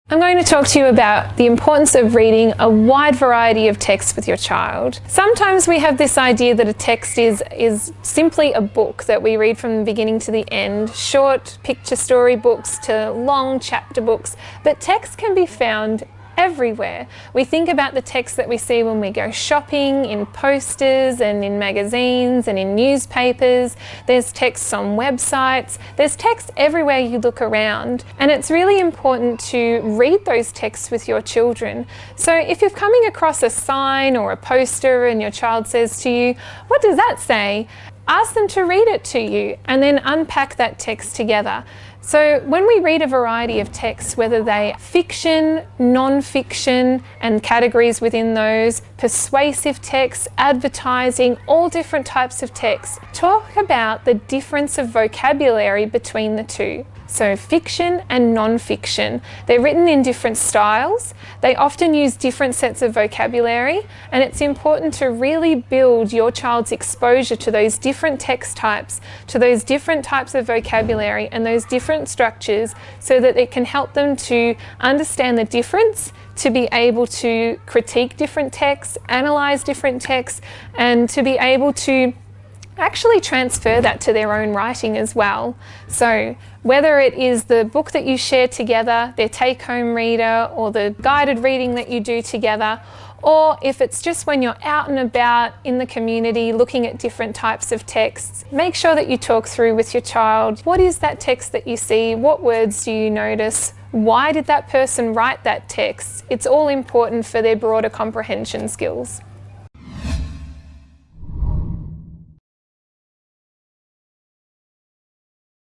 I'm going to talk to you about the importance of reading a wide variety of texts with your child. Sometimes we have this idea that a text is simply a book that we read from the beginning to the end, short picture story books to long chapter books, but text can be found everywhere. We think about the text that we see when we go shopping, in posters and in magazines and in newspapers. There's texts on websites. There's text everywhere you look around, and it's really important to read those texts with your children. So if you're coming across a sign or a poster and your child says to you, "What does that say?" ask them to read it to you and then unpack that text together. So when we read a variety of texts, whether they are fiction, non-fiction, and categories within those, persuasive texts, advertising, all different types of texts, talk about the difference of vocabulary between the two. So fiction and non-fiction, they're written in different styles, they often use different sets of vocabulary, and it's important to really build your child's exposure to those different text types, to those different types of vocabulary and those different structures, so that it can help them to understand the difference, to be able to critique different texts, analyze different texts, and to be able to actually transfer that to their own writing as well. So whether it is the book that you share together, their take-home reader, or the guided reading that you do together, or if it's just when you're out and about in the community looking at different types of texts, make sure that you talk through with your child, what is that text that you see? What words do you notice? Why did that person write that text? It's all important for their broader comprehension skills.